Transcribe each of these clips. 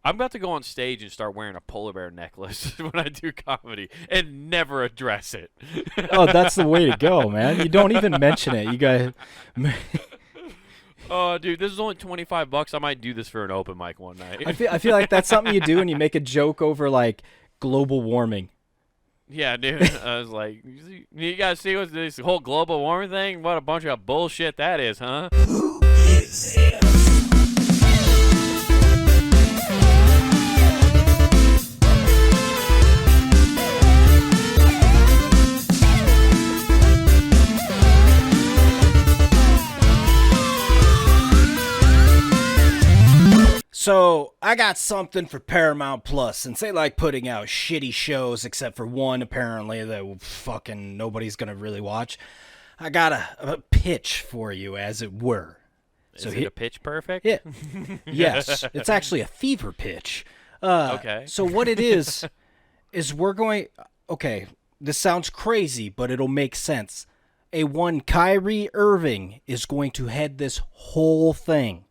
I'm about to go on stage and start wearing a polar bear necklace when I do comedy and never address it. Oh, that's the way to go, man. You don't even mention it. You guys. Oh, dude, this is only $25. I might do this for an open mic one night. I feel like that's something you do when you make a joke over like global warming. Yeah, dude. I was like, you guys see what this whole global warming thing? What a bunch of bullshit that is, huh? Who is him? So, I got something for Paramount Plus, since they like putting out shitty shows, except for one, apparently, that fucking nobody's gonna really watch. I got a pitch for you, as it were. Is it a pitch perfect? Yeah. Yes, it's actually a fever pitch. Okay. So what it is we're going... Okay, this sounds crazy, but it'll make sense. One Kyrie Irving is going to head this whole thing.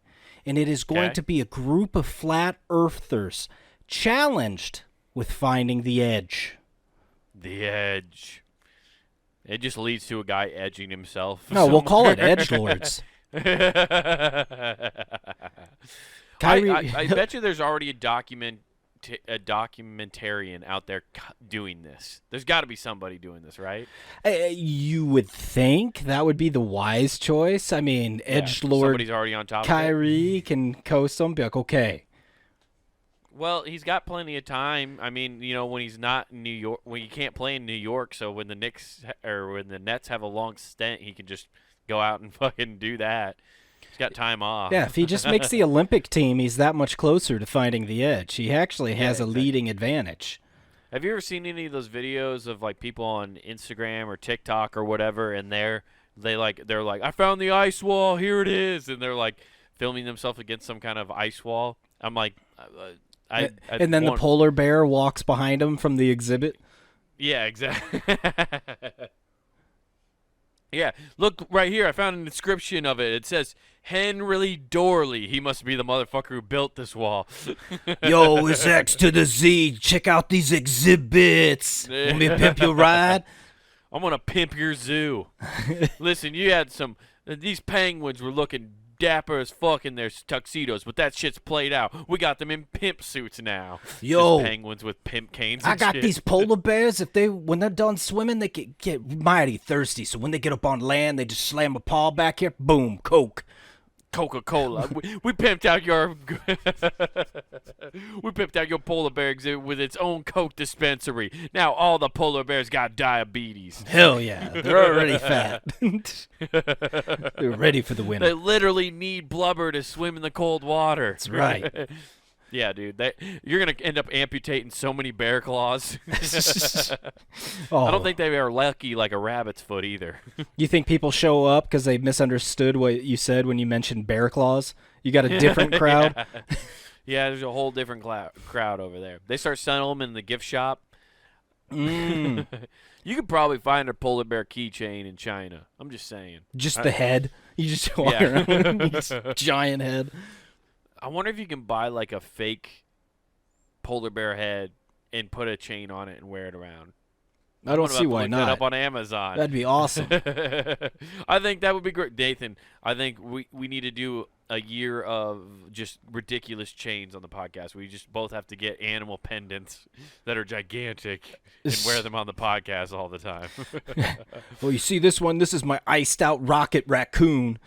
And it is going to be a group of flat earthers challenged with finding the edge. The edge. It just leads to a guy edging himself. No, we'll call it edgelords. Kyrie, I bet you there's already a documentarian out there doing this. There's got to be somebody doing this, right? You would think that would be the wise choice. I mean, edgelord somebody's already on top Kyrie can coast them, be like, okay. Well, he's got plenty of time. I mean, you know, when he's not in New York, when he can't play in New York, so when the Nets have a long stint, he can just go out and fucking do that. He's got time off. Yeah, if he just makes the Olympic team, he's that much closer to finding the edge. He actually has a leading advantage. Have you ever seen any of those videos of like people on Instagram or TikTok or whatever, and they're like, I found the ice wall, here it is, and they're like filming themselves against some kind of ice wall? I'm like, and then the polar bear walks behind him from the exhibit. Yeah, exactly. Yeah, look right here. I found an inscription of it. It says, Henry Dorley. He must be the motherfucker who built this wall. Yo, it's X to the Z. Check out these exhibits. Want me to pimp your ride? I'm going to pimp your zoo. Listen, you had these penguins were looking dapper as fuck in their tuxedos, but that shit's played out. We got them in pimp suits now. Yo, just penguins with pimp canes and I got shit. These polar bears. When they're done swimming, they get mighty thirsty. So when they get up on land, they just slam a paw back here. Boom, Coke. Coca-Cola. we pimped out your polar bear exhibit with its own Coke dispensary. Now all the polar bears got diabetes. Hell yeah, they're already fat. They're ready for the winter. They literally need blubber to swim in the cold water. That's right. Yeah, dude. You're going to end up amputating so many bear claws. I don't think they are lucky like a rabbit's foot either. You think people show up because they misunderstood what you said when you mentioned bear claws? You got a different crowd? Yeah, there's a whole different crowd over there. They start selling them in the gift shop. You could probably find a polar bear keychain in China. I'm just saying. Just the head? You just walk around with this giant head. I wonder if you can buy like a fake polar bear head and put a chain on it and wear it around. I don't see why not. That up on Amazon. That'd be awesome. I think that would be great, Nathan. I think we need to do a year of just ridiculous chains on the podcast. We just both have to get animal pendants that are gigantic and wear them on the podcast all the time. Well, you see this one? This is my iced out rocket raccoon.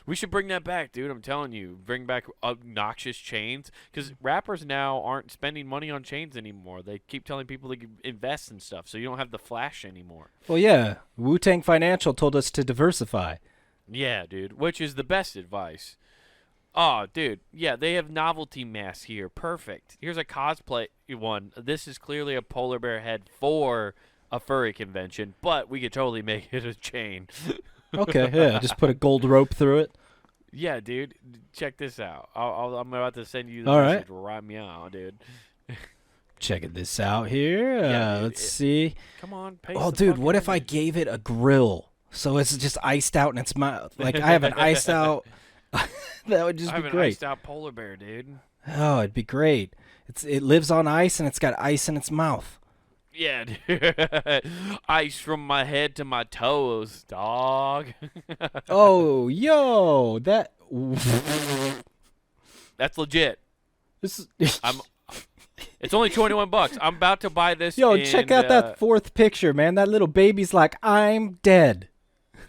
We should bring that back, dude. I'm telling you. Bring back obnoxious chains. Because rappers now aren't spending money on chains anymore. They keep telling people to invest in stuff, so you don't have the flash anymore. Well, yeah. Wu-Tang Financial told us to diversify. Yeah, dude. Which is the best advice. Oh, dude. Yeah, they have novelty masks here. Perfect. Here's a cosplay one. This is clearly a polar bear head for a furry convention, but we could totally make it a chain. Okay, yeah, just put a gold rope through it. Yeah, dude, check this out. I'm about to send you the All message right. right meow, dude. Checking this out here. Yeah, let's see. Come on, Oh, dude, what if I gave it a grill? So it's just iced out and it's like I have an iced out That would just I be have an great. iced out polar bear, dude. Oh, it'd be great. It lives on ice and it's got ice in its mouth. Yeah, dude. Ice from my head to my toes, dog. Oh, yo, that. That's legit. This, I'm. It's only $21. I'm about to buy this. yo, check out that fourth picture, man. That little baby's like, I'm dead.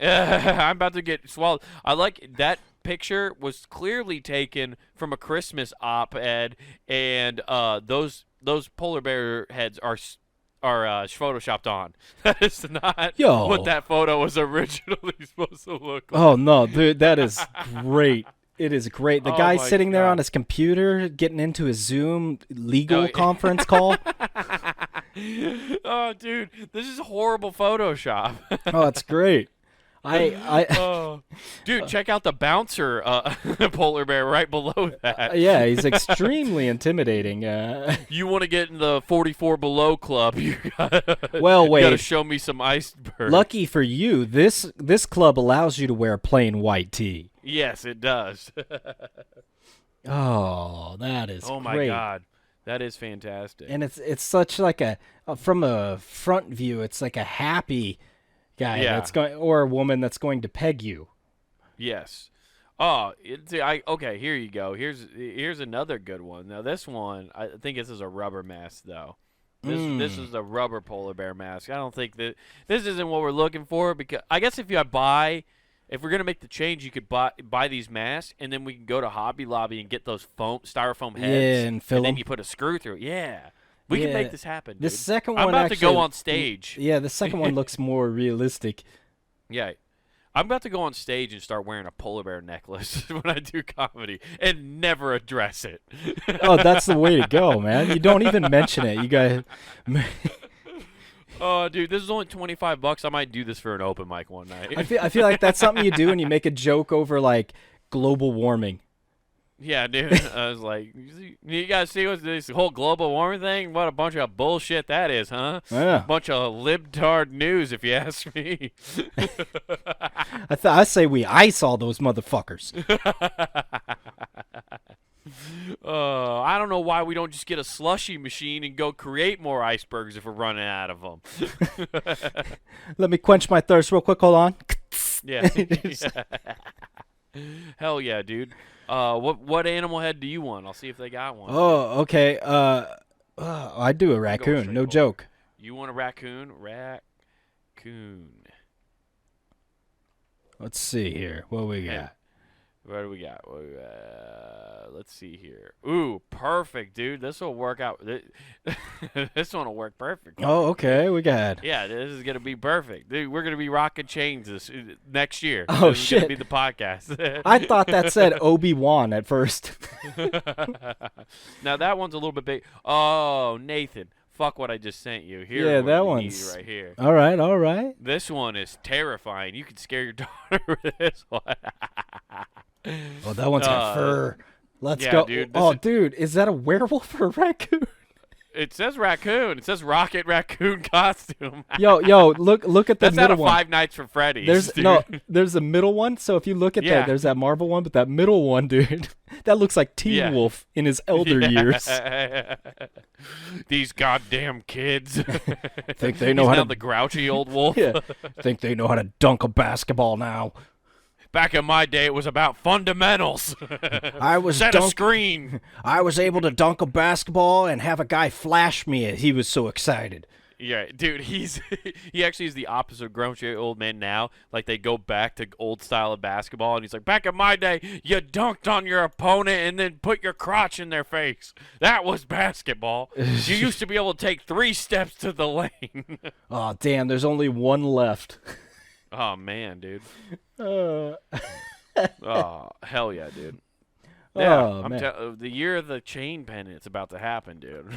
I'm about to get swallowed. I like that picture was clearly taken from a Christmas op-ed, and those polar bear heads are photoshopped on. That is not Yo. what that photo was originally supposed to look like. Oh, no, dude, that is great. It is great. The Oh guy's my sitting there God. on his computer getting into his Zoom legal Oh, yeah. conference call. Oh, dude, this is horrible Photoshop. Oh, it's great. Oh, dude, check out the bouncer polar bear right below that. Yeah, he's extremely intimidating. You want to get in the 44 below club? You gotta, Well, you gotta wait. show me some iceberg. Lucky for you, this club allows you to wear plain white tee. Yes, it does. Oh, that is Oh my great. God, that is fantastic. And it's such like from a front view, it's like a happy guy Yeah. that's going, or a woman that's going to peg you. Yes. Oh, okay. Here you go. Here's another good one. Now this one, I think this is a rubber mask though. This is a rubber polar bear mask. I don't think that this isn't what we're looking for, because I guess if we're gonna make the change, you could buy these masks, and then we can go to Hobby Lobby and get those styrofoam heads, Yeah, and fill then 'em. you put a screw through it. Yeah, we can Yeah. make this happen. The Dude. second I'm one about to actually, go on stage. Yeah, the second one looks more realistic. Yeah. I'm about to go on stage and start wearing a polar bear necklace when I do comedy and never address it. Oh, that's the way to go, man. You don't even mention it. You guys. Oh, dude, this is only $25. I might do this for an open mic one night. I feel like that's something you do and you make a joke over like global warming. Yeah, dude. I was like, you guys see what this whole global warming thing? What a bunch of bullshit that is, huh? Yeah. Bunch of libtard news, if you ask me. I say we ice all those motherfuckers. I don't know why we don't just get a slushy machine and go create more icebergs if we're running out of them. Let me quench my thirst real quick. Hold on. Yeah. Hell yeah, dude. What animal head do you want? I'll see if they got one. Oh, okay. I do a raccoon. straight No forward. joke. You want a raccoon? Raccoon. Let's see here. What we got? Yeah. What do we got? Let's see here. Ooh, perfect, dude. This will work out. This one will work perfect. Oh, okay. We got. Yeah, this is gonna be perfect, dude. We're gonna be rocking chains this next year. Oh, This is gonna shit. be the podcast. I thought that said Obi-Wan at first. Now that one's a little bit big. Oh, Nathan, fuck what I just sent you. Here, Yeah, what that you need one's- right here. All right, all right. This one is terrifying. You could scare your daughter with this one. Oh, that one's got fur. Let's yeah, go. dude, this Oh, is- dude, is that a werewolf or a raccoon? It says raccoon. It says Rocket Raccoon costume. Yo, look at the That's out middle of one. Five Nights for Freddy's. There's dude. there's a middle one. So if you look at Yeah. that, there's that Marvel one, but that middle one, dude, that looks like Teen Yeah. Wolf in his elder years. These goddamn kids. Think they know He's how now to the grouchy old wolf. yeah, think they know how to dunk a basketball now. Back in my day, it was about fundamentals. I was Set a screen. I was able to dunk a basketball and have a guy flash me. He was so excited. Yeah, dude, he actually is the opposite of grumpy old man now. Like, they go back to old style of basketball, and he's like, back in my day, you dunked on your opponent and then put your crotch in their face. That was basketball. You used to be able to take 3 steps to the lane. Oh damn! There's only one left. Oh, man, dude. Uh, Oh, hell yeah, dude. Yeah, Oh, man. the year of the chain pendant's about to happen, dude.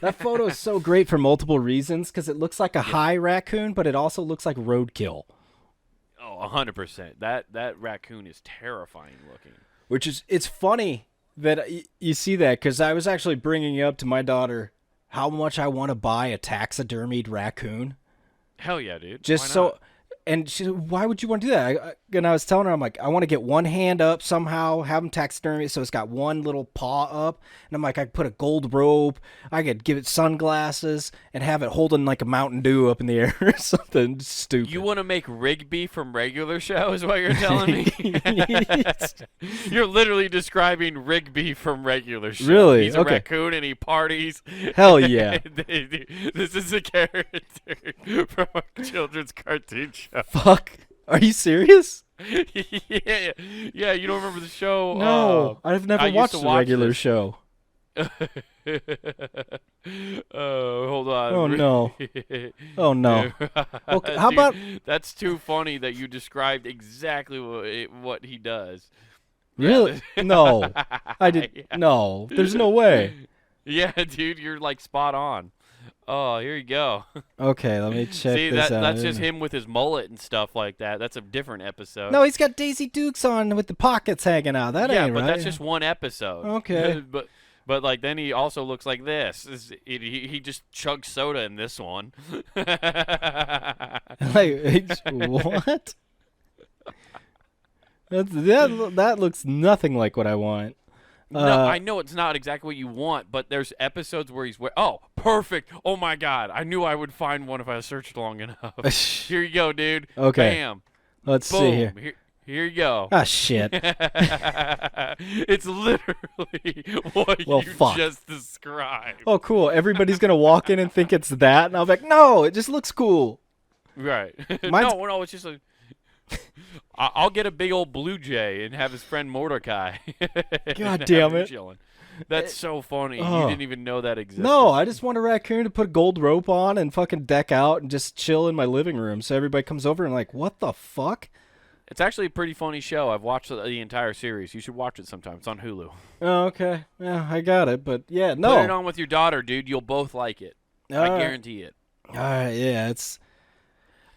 That photo is so great for multiple reasons because it looks like a high raccoon, but it also looks like roadkill. Oh, 100%. That raccoon is terrifying looking. Which is, it's funny that you see that because I was actually bringing up to my daughter how much I want to buy a taxidermied raccoon. Hell yeah, dude. Just Why so, not? And she said, why would you want to do that? And I was telling her, I'm like, I want to get one hand up somehow, have him taxidermy so it's got one little paw up. And I'm like, I could put a gold robe. I could give it sunglasses and have it holding like a Mountain Dew up in the air or something stupid. You want to make Rigby from Regular Show is what you're telling me? You're literally describing Rigby from Regular Show. Really? He's a Okay. raccoon and he parties. Hell yeah. This is a character from a children's cartoon show. Fuck. Are you serious? Yeah, yeah. You don't remember the show? No. I've never I used watched to the watch regular this. show. Hold on. Oh, no. Oh, no. Okay, how Dude, about- That's too funny that you described exactly what he does. Really? No. I did. Yeah. No. There's no way. Yeah, dude, you're like spot on. Oh, here you go. Okay, let me check See, this out. that's just him with his mullet and stuff like that. That's a different episode. No, he's got Daisy Dukes on with the pockets hanging out. That yeah, ain't but right. that's just one episode. Okay. But like then he also looks like this. He just chugs soda in this one. Like, what? That looks nothing like what I want. No, I know it's not exactly what you want, but there's episodes where he's oh, perfect. Oh my god, I knew I would find one if I searched long enough. Here you go, dude. Okay. Bam. Let's Boom. see here. Here you go. Ah, shit. It's literally what Well, you fuck. just described. Oh, cool. Everybody's gonna walk in and think it's that, and I'll be like, no, it just looks cool. Right. Mine's- no, it's just a. I'll get a big old blue jay and have his friend Mordecai. God Have damn him it. chilling. That's so funny. Oh. You didn't even know that existed. No, I just want a raccoon to put a gold rope on and fucking deck out and just chill in my living room. So everybody comes over and like, what the fuck? It's actually a pretty funny show. I've watched the entire series. You should watch it sometime. It's on Hulu. Oh, okay. Yeah, I got it. But yeah, Put it no. on with your daughter, dude. You'll both like it. All I right. guarantee it. All right, yeah, it's.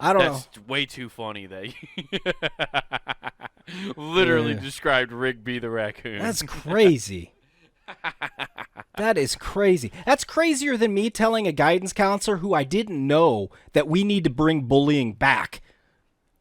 I don't know. That's way too funny that you literally Yeah. described Rigby the raccoon. That's crazy. That is crazy. That's crazier than me telling a guidance counselor who I didn't know that we need to bring bullying back.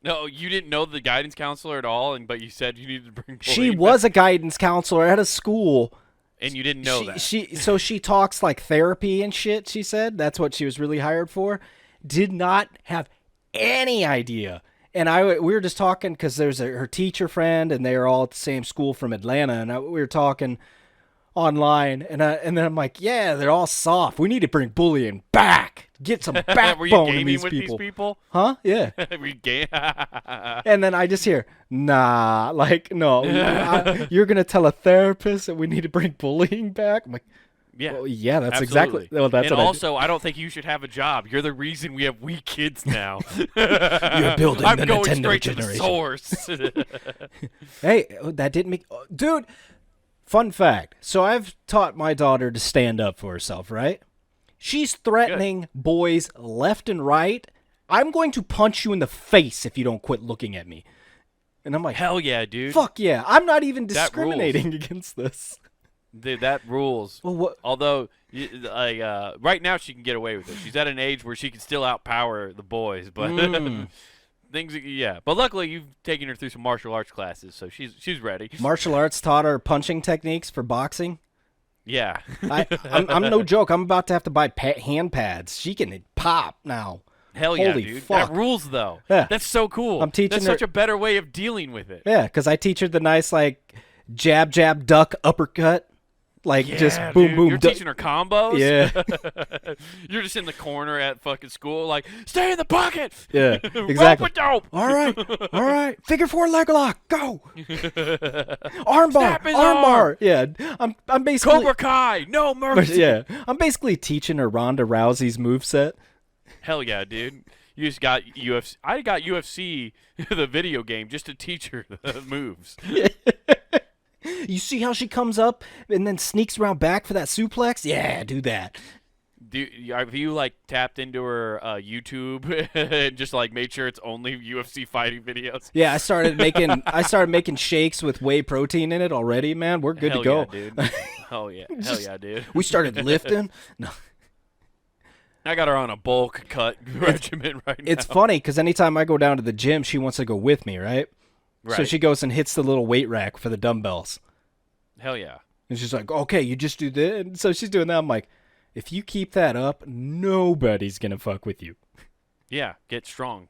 No, you didn't know the guidance counselor at all, but you said you needed to bring She bullying was a guidance counselor at a school. back, and you didn't know that. She talks like therapy and shit, she said. That's what she was really hired for. Did not have any idea. And we were just talking because there's her teacher friend, and they are all at the same school from Atlanta, and we were talking online, and then I'm like, yeah, they're all soft. We need to bring bullying back. Get some Were you backbone in gaming these with people. these people? Huh? Yeah. Were you game? And then I just hear, nah, like, no, you're going to tell a therapist that we need to bring bullying back? I'm like, Yeah. well, yeah, that's Absolutely. exactly. Well, that's and what also, I don't think you should have a job. You're the reason we have weak kids now. You're building I'm the going Nintendo straight generation. to the source. Hey, that didn't make. Dude, fun fact. So I've taught my daughter to stand up for herself, right? She's threatening boys left and right. I'm going to punch you in the face if you don't quit looking at me. And I'm like, Hell yeah, dude. fuck yeah. I'm not even That rules. discriminating against this. Dude, that rules. Well, what? Although, right now she can get away with it. She's at an age where she can still outpower the boys, but things, yeah. But luckily, you've taken her through some martial arts classes, so she's ready. Martial arts taught her punching techniques for boxing. Yeah. I'm no joke. I'm about to have to buy hand pads. She can pop now. Hell yeah, Holy dude. fuck. That rules, though. Yeah. That's so cool. I'm teaching That's her- such a better way of dealing with it. Yeah, because I teach her the nice, like, jab, jab, duck, uppercut. Like, just Yeah, boom, dude. boom, You're duck. teaching her combos? Yeah. You're just in the corner at fucking school, like, stay in the pocket! Yeah, exactly. Rope-a-dope! All right. Figure four leg lock, go. Arm bar, Snap his arm arm. bar. Yeah, I'm basically. Cobra Kai! No mercy! Yeah, I'm basically teaching her Ronda Rousey's moveset. Hell yeah, dude. You just got UFC. I got UFC, the video game, just to teach her the moves. You see how she comes up and then sneaks around back for that suplex? Yeah, do that. Have you, like, tapped into her YouTube and just, like, made sure it's only UFC fighting videos? Yeah, I started making shakes with whey protein in it already, man. We're good Hell to go. yeah, dude. Hell yeah. Hell yeah, dude. We started lifting. No. I got her on a bulk cut regimen right now. It's funny because anytime I go down to the gym, she wants to go with me, right? So Right. she goes and hits the little weight rack for the dumbbells. Hell yeah. And she's like, okay, you just do this. And so she's doing that. I'm like, if you keep that up, nobody's going to fuck with you. Yeah, get strong.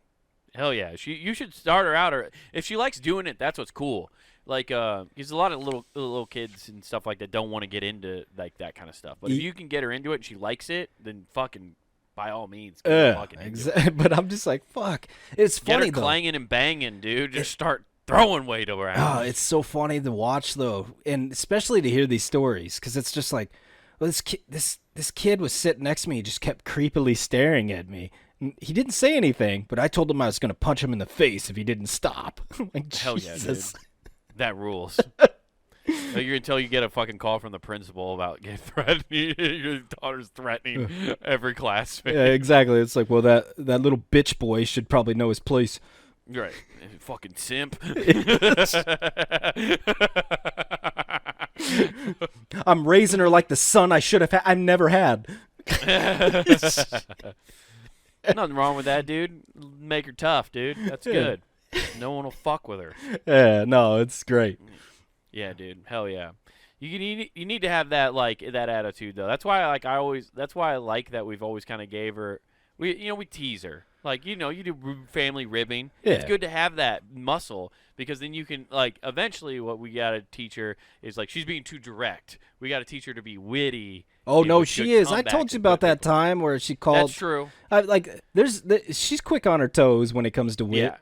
Hell yeah. You should start her out, or if she likes doing it, that's what's cool. Like, there's a lot of little kids and stuff like that don't want to get into like that kind of stuff. But if you can get her into it and she likes it, then fucking by all means, get her fucking into it. But I'm just like, fuck. It's Get funny her though. clanging and banging, dude. Just start throwing weight around. Oh, it's so funny to watch though, and especially to hear these stories because it's just like, well, this kid was sitting next to me, he just kept creepily staring at me. And he didn't say anything, but I told him I was going to punch him in the face if he didn't stop. I'm like, Hell yeah, Jesus. dude. That rules. Until you get a fucking call from the principal about getting threatened. Your daughter's threatening every classmate. Yeah, exactly. It's like, well, that little bitch boy should probably know his place. Right. Fucking simp. I'm raising her like the son I should have had. I've never had. Nothing wrong with that, dude. Make her tough, dude. That's good. No one will fuck with her. Yeah, no, it's great. Yeah, dude. Hell yeah. You need to have that that attitude though. That's why that's why I like that we've always kind of gave her we tease her. Like, you do family ribbing. Yeah. It's good to have that muscle because then you can eventually what we got to teach her is she's being too direct. We got to teach her to be witty. Oh, no, with she good is. I comebacks told you and about put that people- time where she called. That's true. She's quick on her toes when it comes to wit. Yeah.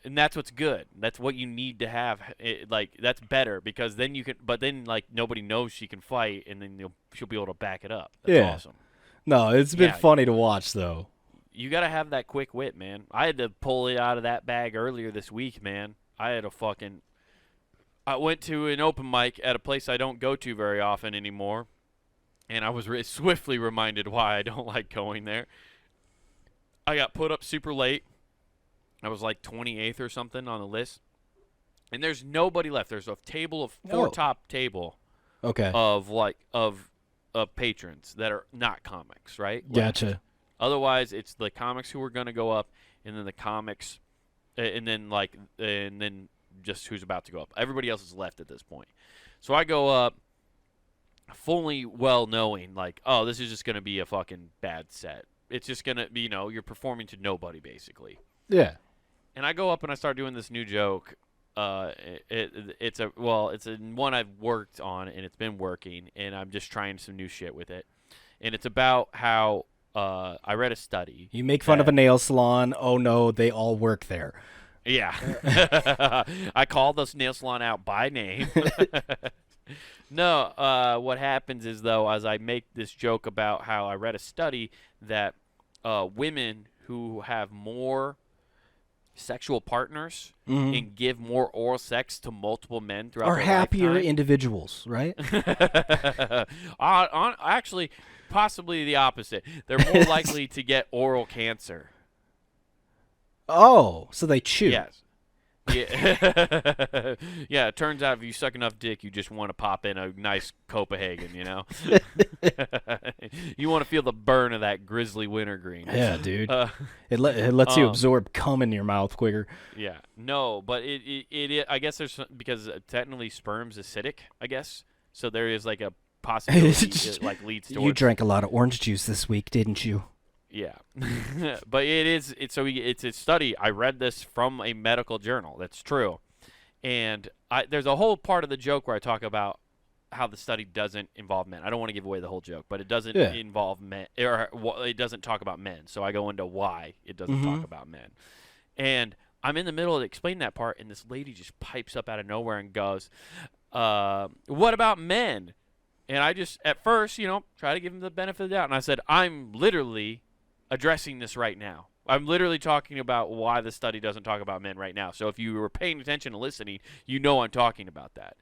And that's what's good. That's what you need to have. That's better because then you can. But then nobody knows she can fight, and then she'll be able to back it up. That's Yeah. awesome. No, it's been Yeah. funny to watch, though. You got to have that quick wit, man. I had to pull it out of that bag earlier this week, man. I went to an open mic at a place I don't go to very often anymore, and I was swiftly reminded why I don't like going there. I got put up super late. I was 28th or something on the list, and there's nobody left. There's a table of Oh. top table Okay. of patrons that are not comics, right? Gotcha. Otherwise, it's the comics who are going to go up, and then the comics, and then just who's about to go up. Everybody else is left at this point. So I go up, fully well knowing, oh, this is just going to be a fucking bad set. It's just going to be, you're performing to nobody, basically. Yeah. And I go up and I start doing this new joke. It's a one I've worked on, and it's been working, and I'm just trying some new shit with it. And it's about how I read a study. You make fun of a nail salon. Oh, no, they all work there. Yeah. I call this nail salon out by name. No, what happens is, though, as I make this joke about how I read a study that women who have more sexual partners and give more oral sex to multiple men throughout Are their happier lifetime. individuals, right? Actually, possibly the opposite. They're more likely to get oral cancer. Oh, so they chew. Yes. Yeah. Yeah, it turns out if you suck enough dick, you just want to pop in a nice Copenhagen, You want to feel the burn of that grizzly wintergreen. Yeah, dude. It lets you absorb cum in your mouth quicker. Yeah. No, but it I guess there's because technically sperm's acidic, I guess. So there is a possibility it leads towards. You drank a lot of orange juice this week, didn't you? Yeah. But it's a study. I read this from a medical journal. That's true. And there's a whole part of the joke where I talk about how the study doesn't involve men. I don't want to give away the whole joke, but it doesn't involve men, or it doesn't talk about men. So I go into why it doesn't talk about men. And I'm in the middle of explaining that part, and this lady just pipes up out of nowhere and goes, what about men? And I just, at first, try to give him the benefit of the doubt. And I said, I'm literally addressing this right now. I'm literally talking about why the study doesn't talk about men right now. So if you were paying attention and listening, I'm talking about that.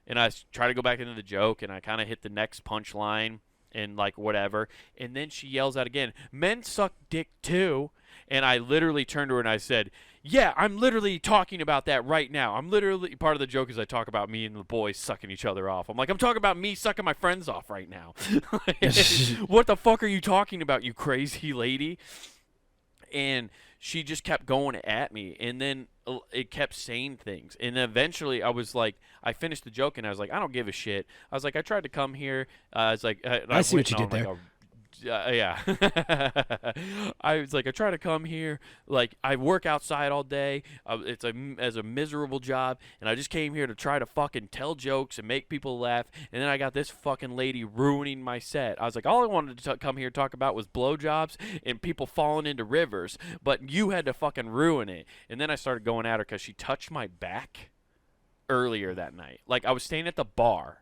And I try to go back into the joke, and I kind of hit the next punchline and whatever. And then she yells out again, men suck dick too. And I literally turned to her and I said, yeah, I'm literally talking about that right now. I'm literally, part of the joke is I talk about me and the boys sucking each other off. I'm like, I'm talking about me sucking my friends off right now. What the fuck are you talking about, you crazy lady? And she just kept going at me, and then it kept saying things, and eventually I was like, I finished the joke, and I was like, I don't give a shit. I was like, I tried to come here. I was like, I see what you did there. Yeah. I was like, I try to come here. Like, I work outside all day. It's as a miserable job, and I just came here to try to fucking tell jokes and make people laugh. And then I got this fucking lady ruining my set. I was like, all I wanted to come here to talk about was blowjobs and people falling into rivers, but you had to fucking ruin it. And then I started going at her because she touched my back earlier that night. Like, I was staying at the bar.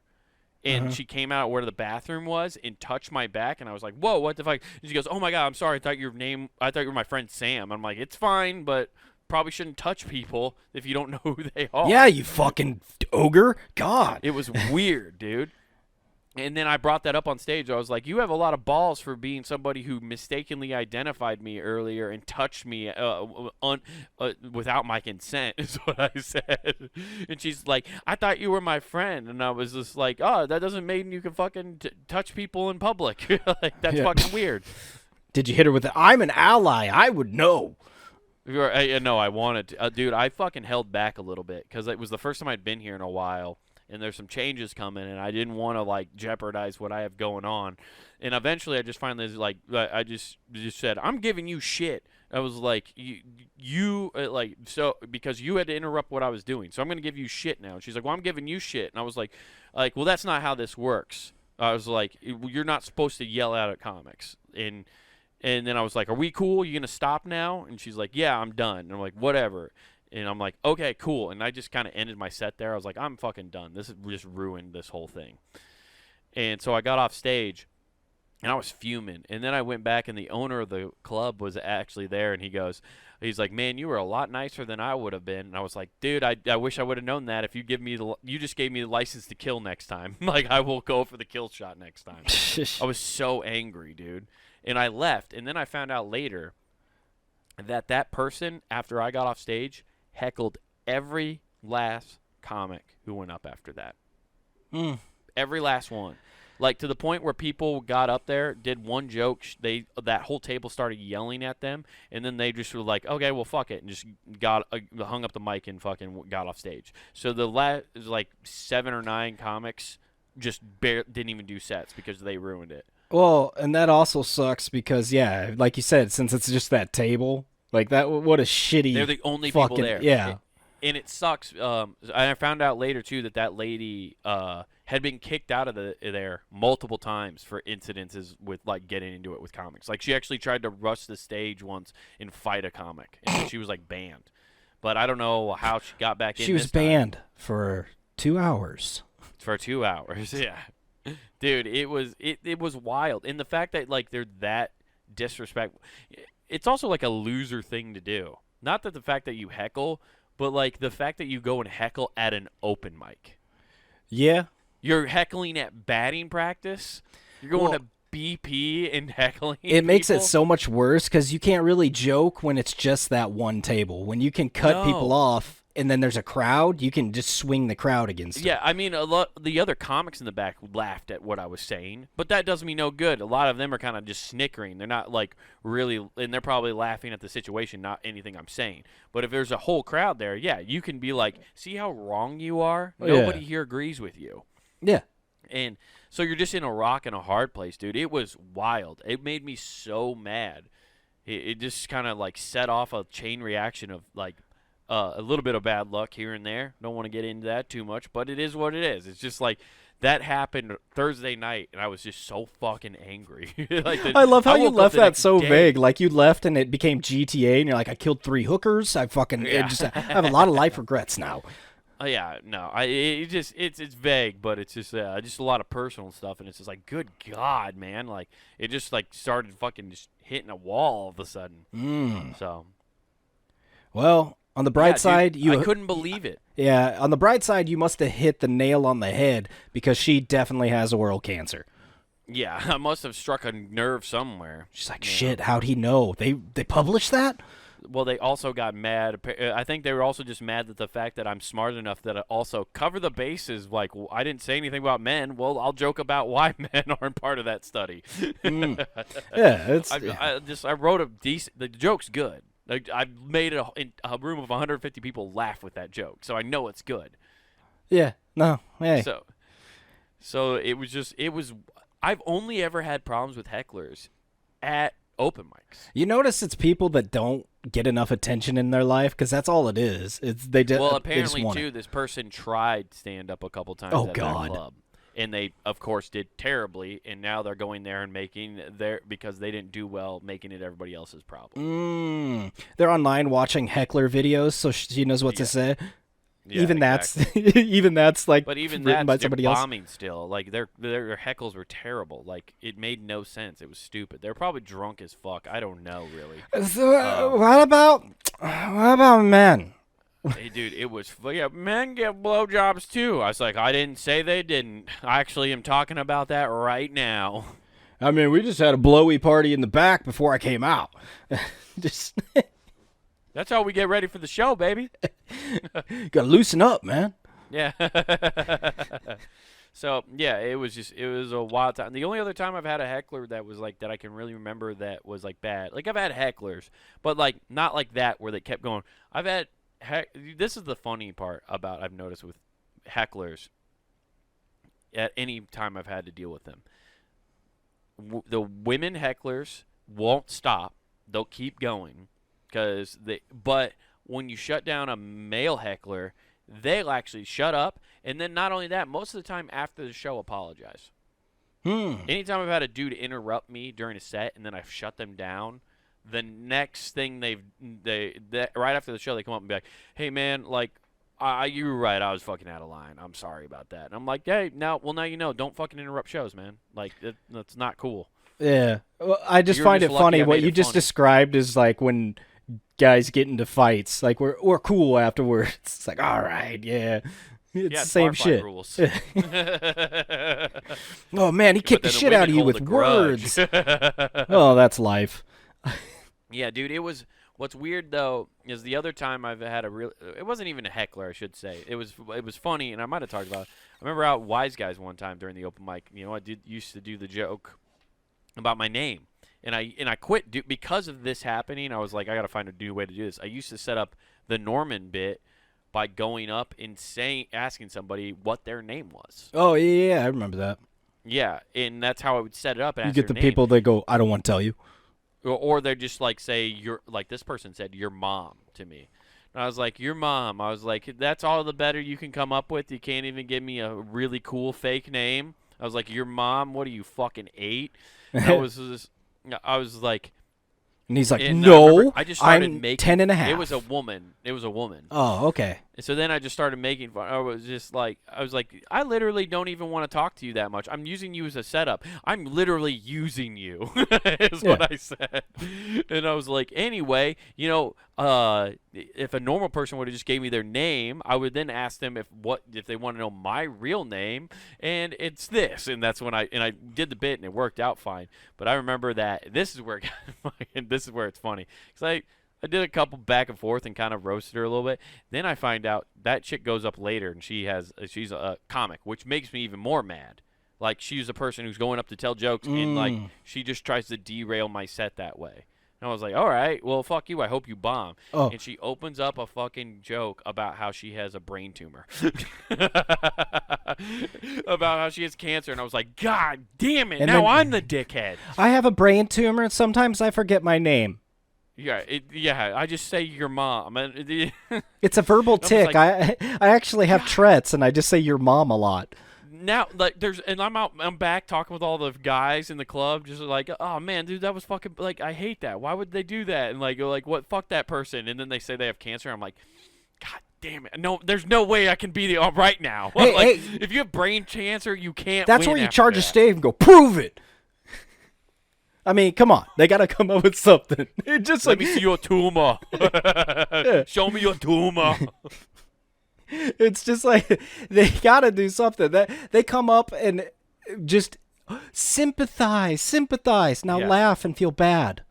And she came out where the bathroom was and touched my back, and I was like, "Whoa, what the fuck?" And she goes, "Oh my god, I'm sorry. I thought you were my friend Sam." I'm like, "It's fine, but probably shouldn't touch people if you don't know who they are." Yeah, you fucking ogre. God. It was weird, dude. And then I brought that up on stage. I was like, you have a lot of balls for being somebody who mistakenly identified me earlier and touched me without my consent, is what I said. And she's like, I thought you were my friend. And I was just like, oh, that doesn't mean you can fucking touch people in public. Like, that's fucking weird. Did you hit her with it? I'm an ally. I would know. No, I wanted to. Dude, I fucking held back a little bit because it was the first time I'd been here in a while. And there's some changes coming, and I didn't want to, like, jeopardize what I have going on. And eventually I just finally, like, I just said, I'm giving you shit. I was like, so, because you had to interrupt what I was doing. So I'm going to give you shit now. And she's like, well, I'm giving you shit. And I was like, well, that's not how this works. I was like, you're not supposed to yell out at comics. And then I was like, are we cool? You going to stop now? And she's like, yeah, I'm done. And I'm like, whatever. And I'm like, okay, cool. And I just kind of ended my set there. I was like, I'm fucking done. This has just ruined this whole thing. And so I got off stage, and I was fuming. And then I went back, and the owner of the club was actually there, and he's like, man, you were a lot nicer than I would have been. And I was like, dude, I wish I would have known that. If you just gave me the license to kill next time. Like, I will go for the kill shot next time. I was so angry, dude. And I left, and then I found out later that person, after I got off stage, heckled every last comic who went up after that. Every last one. Like, to the point where people got up there, did one joke, that whole table started yelling at them, and then they just were like, okay, well, fuck it, and just hung up the mic and fucking got off stage. So the last, like, 7 or 9 comics just didn't even do sets because they ruined it. Well, and that also sucks because, yeah, like you said, since it's just that table, like that, what a shitty. They're the only people there. Yeah. And it sucks. I found out later, too, that lady had been kicked out of there multiple times for incidences with, like, getting into it with comics. Like, she actually tried to rush the stage once and fight a comic, and she was, like, banned. But I don't know how she got back in. She was banned for 2 hours. For 2 hours, yeah. Dude, it was wild. And the fact that, like, they're that disrespectful. It's also, like, a loser thing to do. Not that the fact that you heckle, but, like, the fact that you go and heckle at an open mic. Yeah. You're heckling at batting practice. You're going to BP and heckling It makes it people. so much worse because you can't really joke when it's just that one table. When you can cut people off and then there's a crowd, you can just swing the crowd against them. Yeah, I mean, the other comics in the back laughed at what I was saying, but that does me no good. A lot of them are kind of just snickering. They're not, like, really, and they're probably laughing at the situation, not anything I'm saying. But if there's a whole crowd there, yeah, you can be like, see how wrong you are? Nobody here agrees with you. Yeah. And so you're just in a rock and a hard place, dude. It was wild. It made me so mad. It just kind of, like, set off a chain reaction of, like, a little bit of bad luck here and there. Don't want to get into that too much, but it is what it is. It's just like that happened Thursday night, and I was just so fucking angry. I love how you left that so day. vague. Like, you left and it became GTA, and you're like, I killed 3 hookers. I have a lot of life regrets now. Yeah, no, it's vague, but it's just a lot of personal stuff, and it's just like, good God, man, like it just like started fucking just hitting a wall all of a sudden. So, well, on the bright side, I couldn't believe it. Yeah, on the bright side, you must have hit the nail on the head because she definitely has oral cancer. Yeah, I must have struck a nerve somewhere. She's like, shit, how'd he know? They published that? Well, they also got mad. I think they were also just mad at the fact that I'm smart enough that I also cover the bases. Like, I didn't say anything about men. Well, I'll joke about why men aren't part of that study. Yeah, it's I wrote a decent. The joke's good. Like, I made a room of 150 people laugh with that joke, so I know it's good. yeah. No, hey. So it was. I've only ever had problems with hecklers at open mics. You notice it's people that don't get enough attention in their life because that's all it is. It's they just Well, they just apparently want too, it. this person tried stand up a couple times Oh, at God. their club, and they of course did terribly. And now they're going there and making because they didn't do well, making it everybody else's problem. They're online watching heckler videos, so she knows what to say. Yeah, even exactly. that's even that's like But even written by that's somebody else. bombing still. Like their heckles were terrible. Like it made no sense. It was stupid. They're probably drunk as fuck. I don't know really. So, what about men? Hey, dude, it was men get blowjobs too. I was like, I didn't say they didn't. I actually am talking about that right now. I mean, we just had a blowy party in the back before I came out. Just That's how we get ready for the show, baby. gotta loosen up, man. Yeah. So yeah, it was a wild time. The only other time I've had a heckler that was like that I can really remember that was like bad. Like I've had hecklers, but like not like that where they kept going. I've had this is the funny part about I've noticed with hecklers. At any time I've had to deal with them, the women hecklers won't stop. They'll keep going but when you shut down a male heckler, they'll actually shut up, and then not only that, most of the time after the show apologize. Anytime I've had a dude interrupt me during a set and then I've shut them down, the next thing right after the show they come up and be like, "Hey man, like you were right, I was fucking out of line. I'm sorry about that." And I'm like, "Hey, now you know, don't fucking interrupt shows, man. Like that's not cool." Yeah, well, I just You're find just it lucky funny I what made you it just funny. described is like when guys get into fights, like we're cool afterwards. It's like, all right, yeah. It's Yeah, the same bar fight shit. rules. Oh man, he kicked the then the shit out of you women with hold a words. grudge. Oh, that's life. Yeah, dude, it was. What's weird though is the other time I've had it wasn't even a heckler, I should say. It was funny, and I might have talked about it. I remember out at Wise Guys one time during the open mic. You know, used to do the joke about my name, and I quit because of this happening. I was like, I got to find a new way to do this. I used to set up the Norman bit by going up and asking somebody what their name was. Oh yeah, I remember that. Yeah, and that's how I would set it up. And You ask get the their name. people that go, I don't want to tell you. Or they're just like say like this person said your mom to me. And I was like, your mom. I was like, that's all the better you can come up with. You can't even give me a really cool fake name. I was like, your mom, what are you, fucking 8? I was like, And he's like, and no, I just started I'm making 10 and a half. It was a woman. Oh, okay. And so then I just started making fun. I was like, I literally don't even want to talk to you that much. I'm using you as a setup. I'm literally using you, is what I said. And I was like, anyway, you know, if a normal person would have just gave me their name, I would then ask them if they want to know my real name, and it's this. And that's when I did the bit, and it worked out fine. But I remember that this is where this is where it's funny, because I did a couple back and forth and kind of roasted her a little bit. Then I find out that chick goes up later and she's a comic, which makes me even more mad. Like she's a person who's going up to tell jokes and like she just tries to derail my set that way. And I was like, all right, well, fuck you. I hope you bomb. Oh. And she opens up a fucking joke about how she has a brain tumor. About how she has cancer. And I was like, God damn it. And now then- I'm the dickhead. I have a brain tumor and sometimes I forget my name. Yeah, I just say your mom. It's a verbal was tick. like- I actually have Tourette's and I just say your mom a lot. Now, like, I'm back talking with all the guys in the club, just like, oh man, dude, that was fucking, like, I hate that. Why would they do that? And like, what? Fuck that person. And then they say they have cancer. I'm like, God damn it! No, there's no way I can be right now. Hey, like, hey. if you have brain cancer, you can't. That's win where you after charge a that. stave and go, prove it. I mean, come on. They got to come up with something. It's just Let like, me see your tumor. Show me your tumor. it's just like they got to do something. They come up and just sympathize. Now Yeah. laugh and feel bad.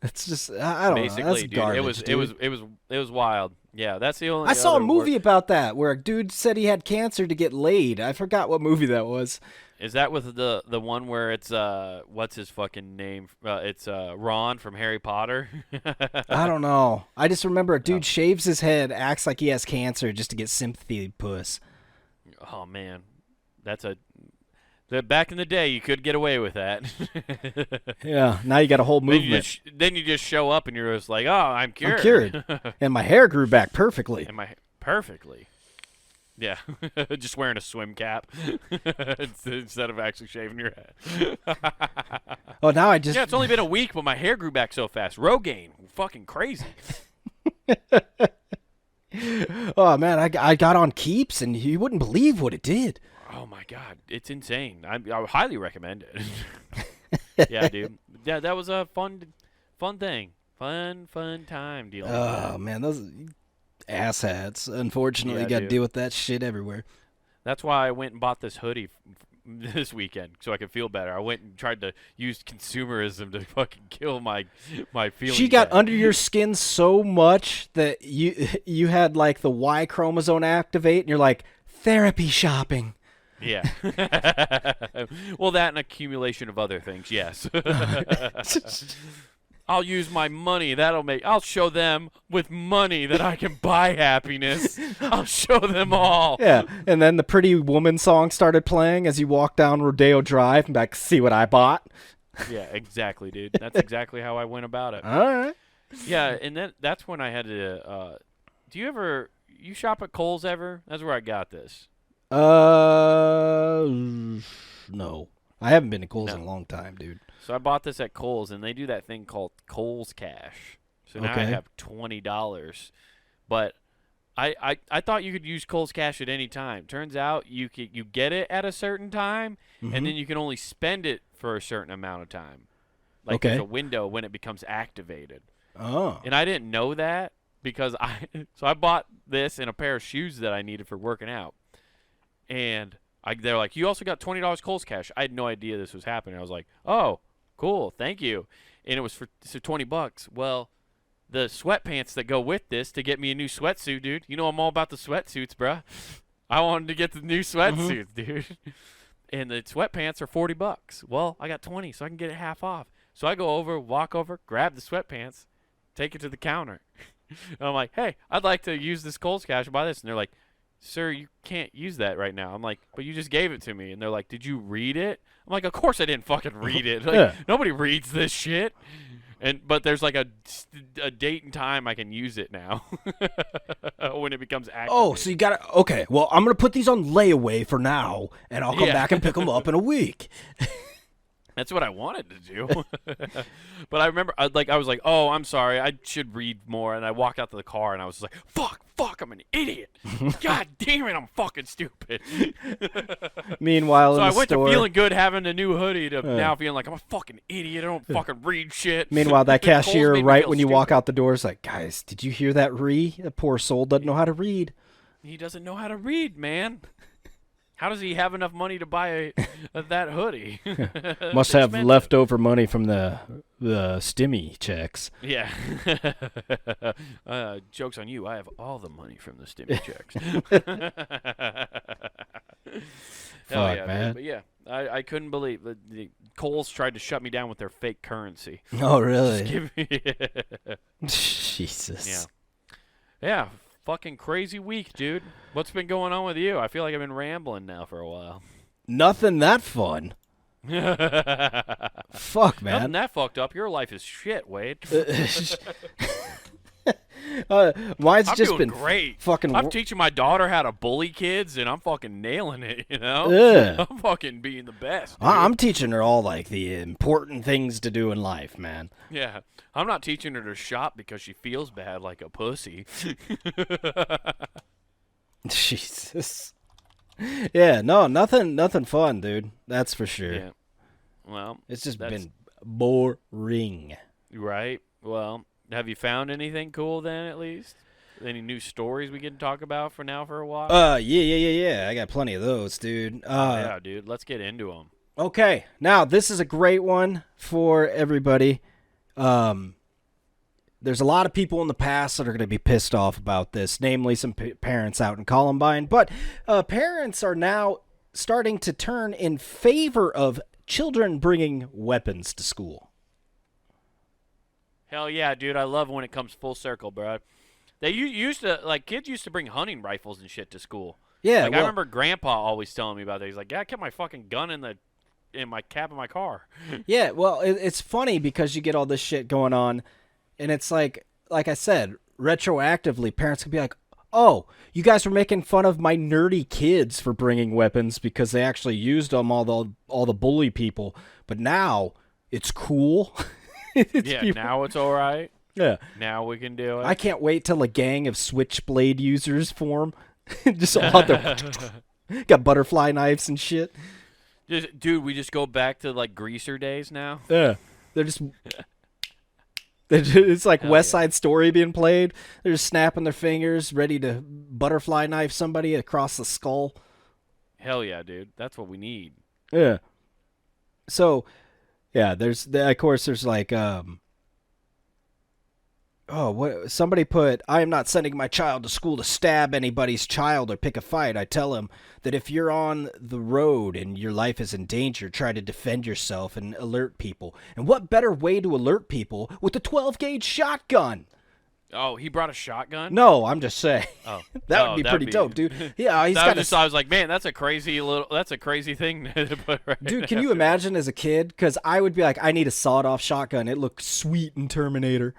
It's just I don't know. Basically, That's dude, garbage, dude. it was wild. Yeah, that's the only. I saw a other movie about that where a dude said he had cancer to get laid. I forgot what movie that was. Is that with the one where it's what's his fucking name? It's Ron from Harry Potter. I don't know. I just remember a dude shaves his head, acts like he has cancer just to get sympathy puss. Oh man, that's a. Back in the day, you could get away with that. Yeah, now you got a whole movement. Then you just show up and you're just like, oh, I'm cured. I'm cured. And my hair grew back perfectly. Perfectly. Yeah, just wearing a swim cap instead of actually shaving your head. Oh, now I just... Yeah, it's only been a week, but my hair grew back so fast. Rogaine, fucking crazy. Oh, man, I got on Keeps, and you wouldn't believe what it did. Oh, my God. It's insane. I would highly recommend it. Yeah, dude. Yeah, that was a fun thing. Fun time dealing with that. Oh, man, those asshats. Unfortunately, Yeah, got to dude. deal with that shit everywhere. That's why I went and bought this hoodie this weekend so I could feel better. I went and tried to use consumerism to fucking kill my feelings. She got bad. under your skin so much that you had, like, the Y chromosome activate, and you're like, therapy shopping. Yeah. Well, that and accumulation of other things, yes. I'll use my money. I'll show them with money that I can buy happiness. I'll show them all. Yeah, and then the Pretty Woman song started playing as you walked down Rodeo Drive and back, see what I bought? Yeah, exactly, dude. That's exactly how I went about it. All right. Yeah, and then that's when I had to do you shop at Kohl's ever? That's where I got this. No. I haven't been to Kohl's No. in a long time, dude. So I bought this at Kohl's, and they do that thing called Kohl's Cash. So now I Okay. have $20. But I thought you could use Kohl's Cash at any time. Turns out you get it at a certain time, and then you can only spend it for a certain amount of time. Like there's Okay. a window when it becomes activated. Oh. And I didn't know that because I bought this and a pair of shoes that I needed for working out. And they're like, you also got $20 Kohl's Cash. I had no idea this was happening. I was like, oh, cool, thank you. And it was for $20. Well, the sweatpants that go with this to get me a new sweatsuit, dude. You know I'm all about the sweatsuits, bruh. I wanted to get the new sweatsuits, dude. And the sweatpants are $40. Well, I got 20, so I can get it half off. So I go over, walk over, grab the sweatpants, take it to the counter. And I'm like, hey, I'd like to use this Kohl's Cash and buy this. And they're like, sir, you can't use that right now. I'm like, but you just gave it to me. And they're like, did you read it? I'm like, of course I didn't fucking read it. Like, Yeah. Nobody reads this shit. But there's like a date and time I can use it now when it becomes active. Oh, so you got to... Okay, well, I'm going to put these on layaway for now, and I'll come Yeah. back and pick them up in a week. That's what I wanted to do. But I remember, I was like, oh, I'm sorry. I should read more. And I walked out to the car, and I was like, fuck, I'm an idiot. God damn it, I'm fucking stupid. Meanwhile, So in I the went store... to feeling good having a new hoodie to now feeling like I'm a fucking idiot. I don't fucking read shit. Meanwhile, that Kohl's cashier, made me right feel when you walk stupid. out the door, is like, guys, did you hear that That poor soul doesn't know how to read. He doesn't know how to read, man. How does he have enough money to buy that hoodie? Must It's have expensive. leftover money from the stimmy checks. Yeah. Joke's on you. I have all the money from the stimmy checks. Hell Fuck, yeah, man. dude. But yeah, I couldn't believe the Kohl's tried to shut me down with their fake currency. Oh, really? Give me Jesus. Yeah, fucking crazy week, dude. What's been going on with you? I feel like I've been rambling now for a while. Nothing that fun. Fuck, Nothing man. that fucked up. Your life is shit, Wade. Mine's I'm just doing been great. fucking. I'm teaching my daughter how to bully kids, and I'm fucking nailing it. You know, Yeah. I'm fucking being the best. Dude. I'm teaching her all like the important things to do in life, man. Yeah, I'm not teaching her to shop because she feels bad like a pussy. Jesus. Yeah, no, nothing fun, dude. That's for sure. Yeah. Well, It's just that's- been boring. right. Well, have you found anything cool then? At least any new stories we can talk about for a while? Yeah. I got plenty of those, dude. Yeah, dude. Let's get into them. Okay, now this is a great one for everybody. there's a lot of people in the past that are going to be pissed off about this, namely some parents out in Columbine. But parents are now starting to turn in favor of children bringing weapons to school. Hell yeah, dude! I love when it comes full circle, bro. They used to kids used to bring hunting rifles and shit to school. Yeah, I remember Grandpa always telling me about that. He's like, "Yeah, I kept my fucking gun in my cab of my car." Yeah, well, it's funny because you get all this shit going on, and it's like I said, retroactively, parents could be like, "Oh, you guys were making fun of my nerdy kids for bringing weapons because they actually used them all the bully people, but now it's cool." Now it's all right. Yeah, now we can do it. I can't wait till a gang of switchblade users form, just all out there, got butterfly knives and shit. Dude, we just go back to greaser days now. Yeah, it's like Hell West yeah. Side Story being played. They're just snapping their fingers, ready to butterfly knife somebody across the skull. Hell yeah, dude. That's what we need. Yeah. So, yeah, there's what somebody put, I am not sending my child to school to stab anybody's child or pick a fight. I tell him that if you're on the road and your life is in danger, try to defend yourself and alert people. And what better way to alert people with a 12-gauge shotgun? Oh, he brought a shotgun? No, I'm just saying. Oh. That Oh, would be that'd pretty dope, dude. Yeah, he's I got was like, man, that's a crazy thing to put right Dude, can you after. imagine as a kid? Because I would be like, I need a sawed-off shotgun. It looked sweet in Terminator.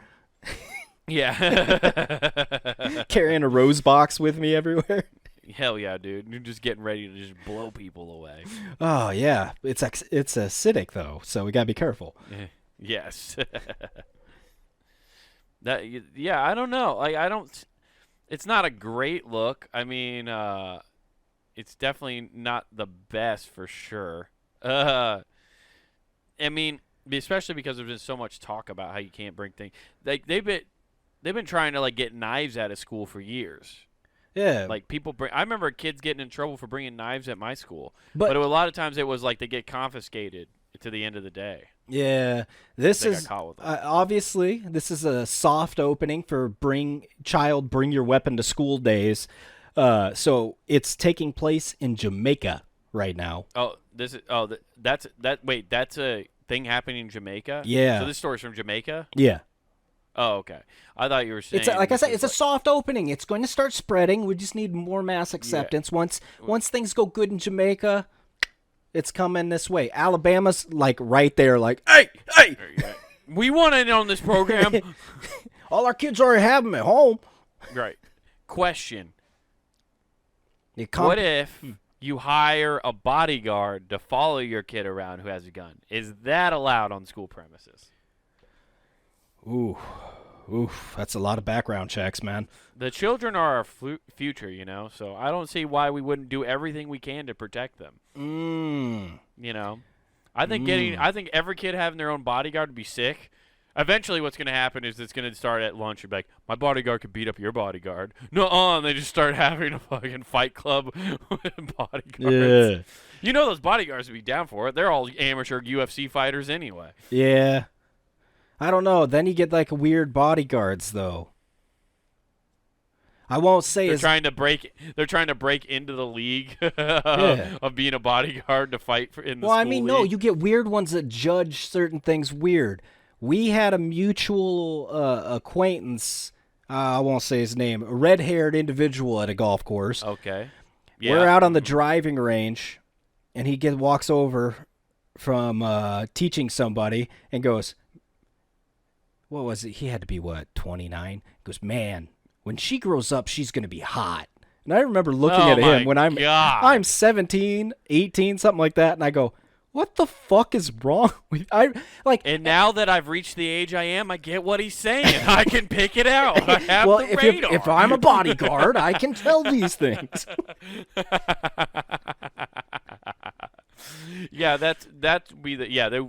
Yeah. Carrying a rose box with me everywhere. Hell yeah, dude. You're just getting ready to just blow people away. Oh, yeah. It's acidic, though, so we got to be careful. Yes. Yeah, I don't know. It's not a great look. I mean, it's definitely not the best for sure. I mean, especially because there's been so much talk about how you can't bring things. They've been trying to get knives out of school for years. Yeah. I remember kids getting in trouble for bringing knives at my school, But a lot of times it was they get confiscated to the end of the day. yeah, this They got is caught with them. obviously this is a soft opening for bring your weapon to school days. So it's taking place in Jamaica right now. Oh, that's a thing happening in Jamaica? Yeah. So this story's from Jamaica? Yeah. Oh, okay. I thought you were saying It's like I this said, was it's a soft opening. It's going to start spreading. We just need more mass acceptance. Once things go good in Jamaica, it's coming this way. Alabama's right there, hey. We want in on this program. All our kids already have them at home. Right. Question. You What if you hire a bodyguard to follow your kid around who has a gun? Is that allowed on school premises? Ooh, that's a lot of background checks, man. The children are our future, so I don't see why we wouldn't do everything we can to protect them. I think I think every kid having their own bodyguard would be sick. Eventually, what's going to happen is it's going to start at lunch. You're like, my bodyguard could beat up your bodyguard. No, and they just start having a fucking fight club with bodyguards. Yeah. Those bodyguards would be down for it. They're all amateur UFC fighters anyway. Yeah. I don't know. Then you get weird bodyguards, though. I won't say They're trying to break into the league of being a bodyguard to fight in the Well, I school mean, no, league. you get weird ones that judge certain things weird. We had a mutual acquaintance, I won't say his name, a red-haired individual at a golf course. Okay. Yeah. We're out on the driving range, and he walks over from teaching somebody and goes, what was it? He had to be, 29? He goes, man, when she grows up, she's going to be hot. And I remember looking at him when God. I'm 17, 18, something like that, and I go, what the fuck is wrong with And now that I've reached the age I am, I get what he's saying. I can pick it out. I have well, the radar. if I'm a bodyguard, I can tell these things. Yeah,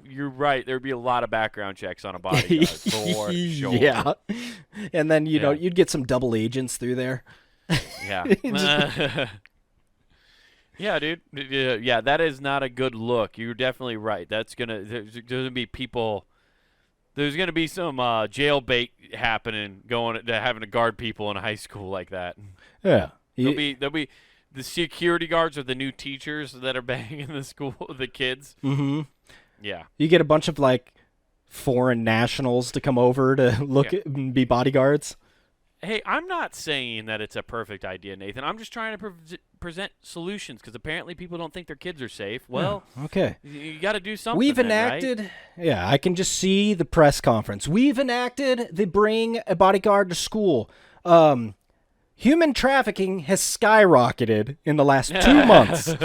you're right. There'd be a lot of background checks on a bodyguard for sure. Yeah. And then you'd get some double agents through there. Yeah. Yeah, dude. Yeah, that is not a good look. You're definitely right. There's gonna be people There's gonna be some jail bait happening, going to having to guard people in a high school like that. Yeah. There'll be the security guards are the new teachers that are banging the school, the kids. Mm-hmm. Yeah. You get a bunch of like foreign nationals to come over to look at and be bodyguards. Hey, I'm not saying that it's a perfect idea, Nathan. I'm just trying to present solutions because apparently people don't think their kids are safe. Well, Okay. you got to do something. We've then, enacted, right? yeah, I can just see the press conference. We've enacted the bring a bodyguard to school. Human trafficking has skyrocketed in the last 2 months.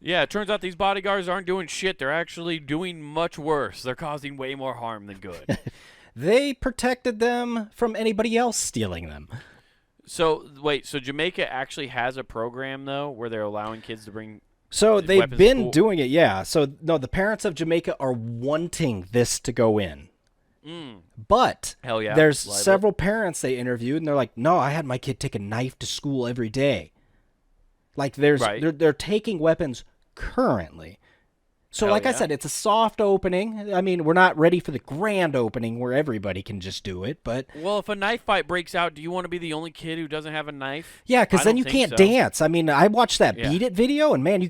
Yeah, it turns out these bodyguards aren't doing shit. They're actually doing much worse. They're causing way more harm than good. They protected them from anybody else stealing them. So, wait, so Jamaica actually has a program, though, where they're allowing kids to bring So they've weapons to been school? doing it, yeah. So, no, the parents of Jamaica are wanting this to go in. But Hell yeah. there's Love it. several parents they interviewed, and they're like, no, I had my kid take a knife to school every day. Like, Right. they're taking weapons currently. So, Hell like I yeah. said, it's a soft opening. I mean, we're not ready for the grand opening where everybody can just do it, but Well, if a knife fight breaks out, do you want to be the only kid who doesn't have a knife? yeah, because I then don't you think can't so. dance. I mean, I watched that Yeah. Beat It video, and man, you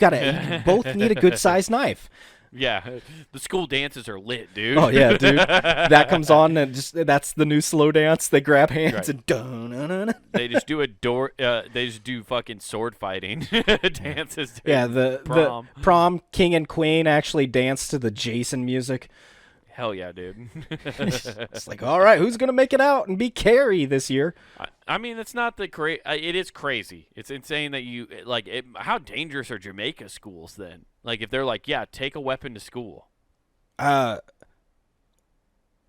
both need a good sized knife. Yeah, the school dances are lit, dude. Oh yeah, dude, that comes on and that's the new slow dance. They grab hands Right. and dun. They just do they just do fucking sword fighting dances. Dude. Yeah, the prom king and queen actually dance to the Jason music. Hell yeah, dude. It's like, all right, who's gonna make it out and be Carrie this year? I mean, it's not the it is crazy. It's insane that you like. How dangerous are Jamaica schools then? Like, if they're like, yeah, take a weapon to school.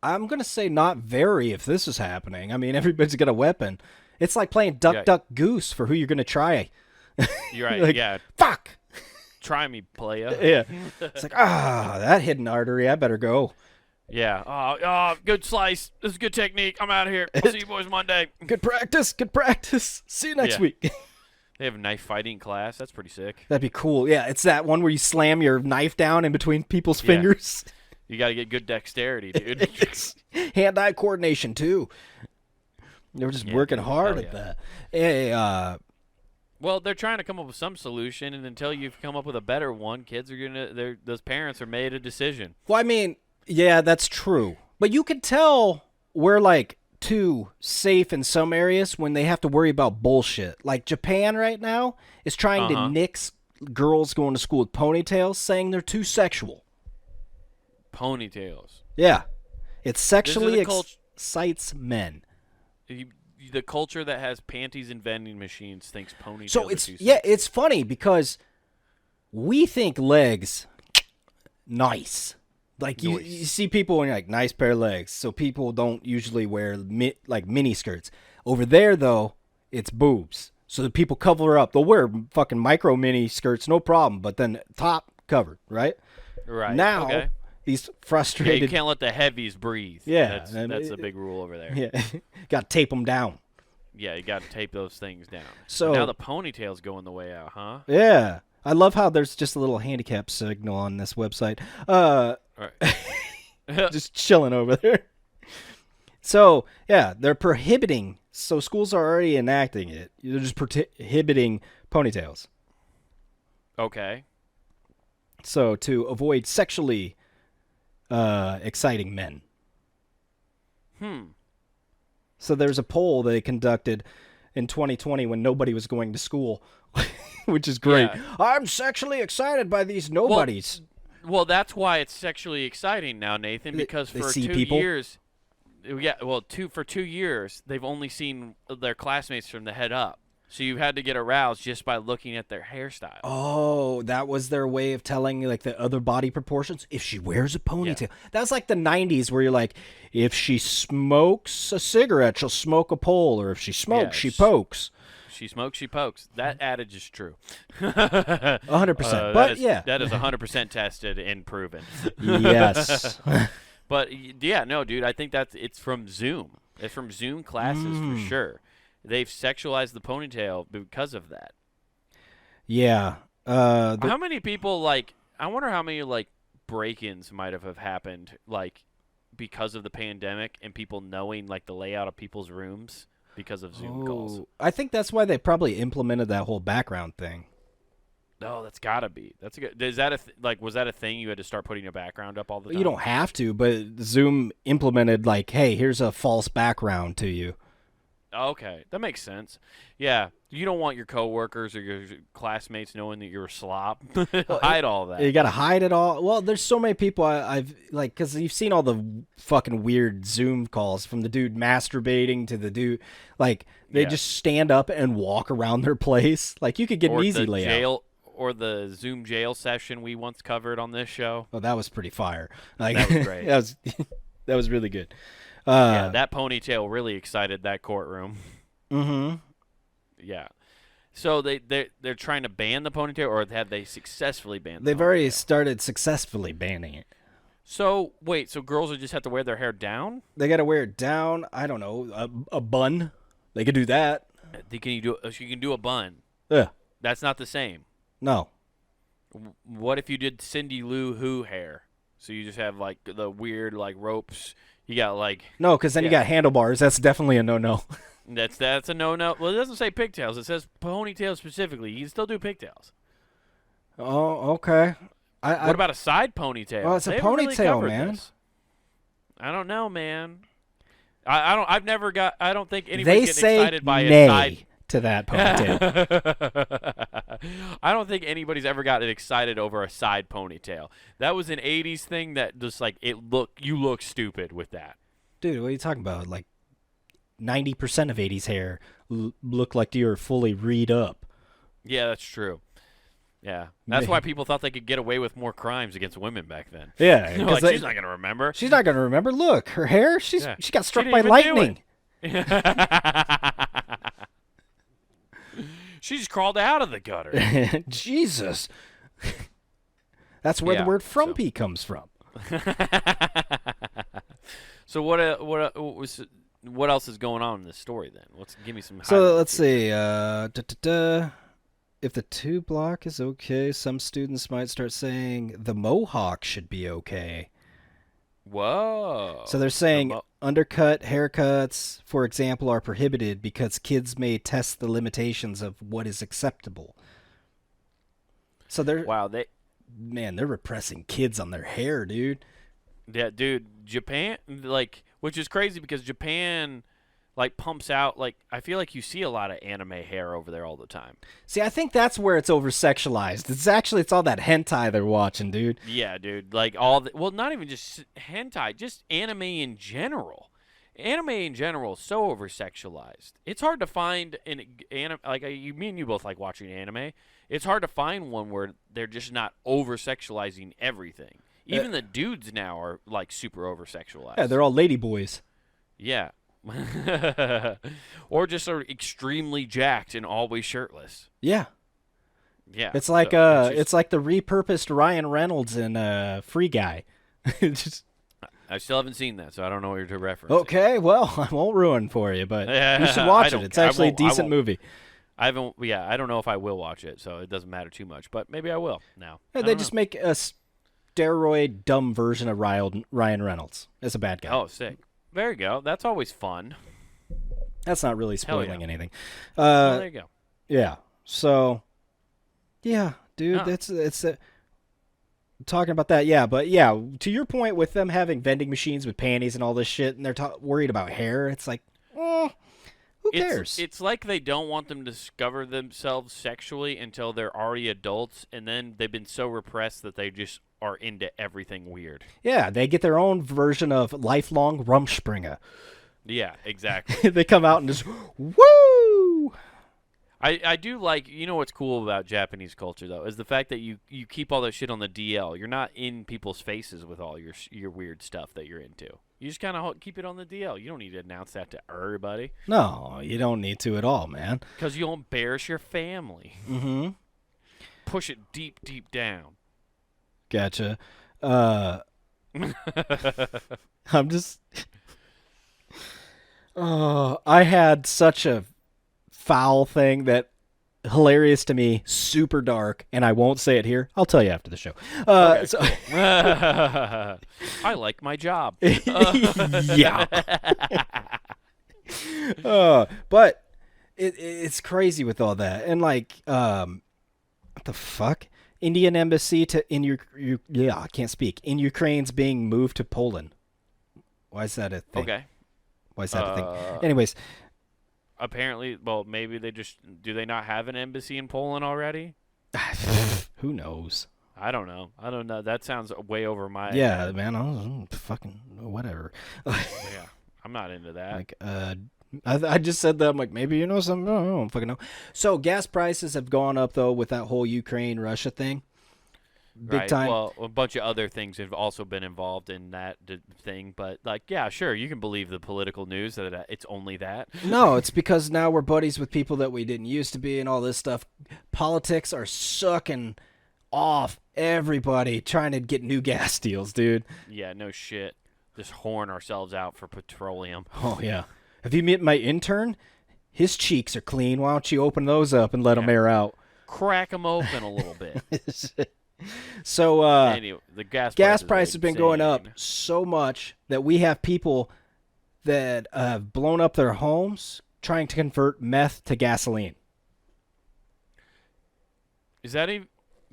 I'm gonna say not very if this is happening. I mean, everybody's got a weapon. It's like playing duck, Yeah. duck, goose for who you're gonna try. You're right. Like, Yeah, Fuck. try me, playa. Yeah. It's like, that hidden artery. I better go. Yeah. Oh, good slice. This is good technique. I'm out of here. I'll see you boys Monday. Good practice. Good practice. See you next Yeah. week. They have knife fighting class. That's pretty sick. That'd be cool. Yeah, it's that one where you slam your knife down in between people's Yeah. fingers. You got to get good dexterity, dude. Hand-eye coordination too. They were just Yeah, working dude. hard Hell at yeah. that. Hey, Well, they're trying to come up with some solution, and until you've come up with a better one, kids are gonna. Those parents are made a decision. well, I mean, yeah, that's true. But you can tell we're like too safe in some areas when they have to worry about bullshit. Like Japan right now is trying to nix girls going to school with ponytails, saying they're too sexual. Ponytails. Yeah, it sexually the cult- excites men. The culture that has panties and vending machines thinks ponytails. So are it's too yeah, sexy. it's funny because we think legs nice. Like you Nice. see people and you're like nice pair of legs. So people don't usually wear like mini skirts. Over there though, it's boobs. So the people cover up. They'll wear fucking micro mini skirts, no problem. But then top covered, right? Right. Now Okay. these Yeah, you frustrated. can't let the heavies breathe. Yeah, That's, and that's it- a big rule over there. Yeah, got to tape them down. Yeah, you got to tape those things down. So- But now the ponytail's going the way out, huh? Yeah, I love how there's just a little handicap signal on this website. All right. Just chilling over there. So yeah, they're prohibiting. So schools are already enacting it. They're just prohibiting ponytails. Okay. So to avoid sexually exciting men. So there's a poll they conducted in 2020 when nobody was going to school, which is great. Yeah. I'm sexually excited by these nobodies. Well, that's why it's sexually exciting now, Nathan, because they for see 2 people? years, yeah, well, for 2 years, they've only seen their classmates from the head up. So you had to get aroused just by looking at their hairstyle. Oh, that was their way of telling like the other body proportions. If she wears a ponytail, that's like the '90s where you're like, if she smokes a cigarette, she'll smoke a pole, or if she smokes, she Yes. pokes. She smokes, she pokes. That adage is true. 100%. But yeah, that is 100% tested and proven. yes. But yeah, no, dude, I think it's from Zoom. It's from Zoom classes for sure. They've sexualized the ponytail because of that. Yeah. How many people I wonder how many break-ins might have happened like because of the pandemic and people knowing like the layout of people's rooms because of Zoom calls. I think that's why they probably implemented that whole background thing. No, that's gotta be. That's a good. Is that was that a thing? You had to start putting a background up all the time. You don't have to, but Zoom implemented like, hey, here's a false background to you. Okay, that makes sense. Yeah, you don't want your coworkers or your classmates knowing that you're a slop. Hide all that. You gotta hide it all. Well, there's so many people I've like, because you've seen all the fucking weird Zoom calls from the dude masturbating to the dude like they just stand up and walk around their place. Like you could get an easy layout. Or the Zoom jail session we once covered on this show. Oh, that was pretty fire. Like, that was great. that was really good. Yeah, that ponytail really excited that courtroom. Mm-hmm. Yeah. So they're trying to ban the ponytail, or have they successfully banned the They've ponytail? already started successfully banning it. So, wait, so girls would just have to wear their hair down? They got to wear it down. I don't know, a bun. They could do that. You can do a bun. Yeah. That's not the same. No. What if you did Cindy Lou Who hair? So you just have like the weird like ropes. You got like No, because then you got handlebars. That's definitely a no-no. that's a no. Well, it doesn't say pigtails. It says ponytails specifically. You can still do pigtails. Oh, okay. What about a side ponytail? Well, it's a They haven't really ponytail, covered man. this. I don't know, man. I don't. I've never got. I don't think They anybody's getting say excited by nay a side. to that ponytail. I don't think anybody's ever gotten excited over a side ponytail. That was an '80s thing that just like you look stupid with that. Dude, what are you talking about? Like 90% of 80s hair look like you're fully reed up. Yeah, that's true. Yeah, that's why people thought they could get away with more crimes against women back then. Yeah, They're like, she's not gonna remember. She's not gonna remember. Look, her hair. She got struck didn't by even do it. lightning. She just crawled out of the gutter. Jesus. That's where the word frumpy comes from. So what else is going on in this story then? Give me some. So let's see. If the 2 block is okay, some students might start saying the mohawk should be okay. Whoa. So they're saying undercut haircuts, for example, are prohibited because kids may test the limitations of what is acceptable. So they're they're repressing kids on their hair, dude. Yeah, dude, Japan, which is crazy because Japan, pumps out, I feel like you see a lot of anime hair over there all the time. See, I think that's where it's over-sexualized. It's all that hentai they're watching, dude. Yeah, dude, not even just hentai, just anime in general. Anime in general is so over-sexualized. It's hard to find me and you both like watching anime. It's hard to find one where they're just not over-sexualizing everything. Even the dudes now are super over-sexualized. Yeah, they're all lady boys. Yeah. Or just are extremely jacked and always shirtless. Yeah. Yeah. It's like it's like the repurposed Ryan Reynolds in Free Guy. I still haven't seen that, so I don't know what you're to reference. Okay, well, I won't ruin for you, but you should watch it. It's actually a decent movie. I don't know if I will watch it, so it doesn't matter too much, but maybe I will now. Yeah, they just make a steroid dumb version of Ryan Reynolds as a bad guy. Oh, sick. There you go. That's always fun. That's not really spoiling anything. Well, there you go. Yeah. So, yeah, dude, it's talking about that. Yeah, but yeah, to your point with them having vending machines with panties and all this shit, and they're worried about hair. It's like, who cares? It's like they don't want them to discover themselves sexually until they're already adults, and then they've been so repressed that they just are into everything weird. Yeah, they get their own version of lifelong Rumspringa. Yeah, exactly. They come out and just, woo! I do like, what's cool about Japanese culture, though, is the fact that you keep all that shit on the DL. You're not in people's faces with all your weird stuff that you're into. You just kind of keep it on the DL. You don't need to announce that to everybody. No, you don't need to at all, man. Because you'll embarrass your family. Mm-hmm. Push it deep, deep down. Gotcha. I'm just... I had such a foul thing that hilarious to me, super dark, and I won't say it here. I'll tell you after the show. So, I like my job. yeah. But it's crazy with all that, and like, what the fuck? Indian embassy I can't speak. In Ukraine's being moved to Poland. Why is that a thing? Okay. Why is that a thing? Anyways, Apparently, well, maybe do they not have an embassy in Poland already? who knows? I don't know. That sounds way over my Yeah, head. man. I was fucking whatever. Yeah, I'm not into that. Like, I just said that. I'm like, maybe you know something. I don't fucking know. So gas prices have gone up though with that whole Ukraine-Russia thing. Big Right. time. Well, a bunch of other things have also been involved in that thing, but like, yeah, sure, you can believe the political news that it's only that. No, it's because now we're buddies with people that we didn't used to be and all this stuff. Politics are sucking off everybody trying to get new gas deals, dude. Yeah, no shit. Just horn ourselves out for petroleum. Oh, yeah. Have you met my intern? His cheeks are clean. Why don't you open those up and let them air out? Crack them open a little bit. So, Anyway, the gas prices have been going up insane. so much that we have people that have blown up their homes trying to convert meth to gasoline. Is that even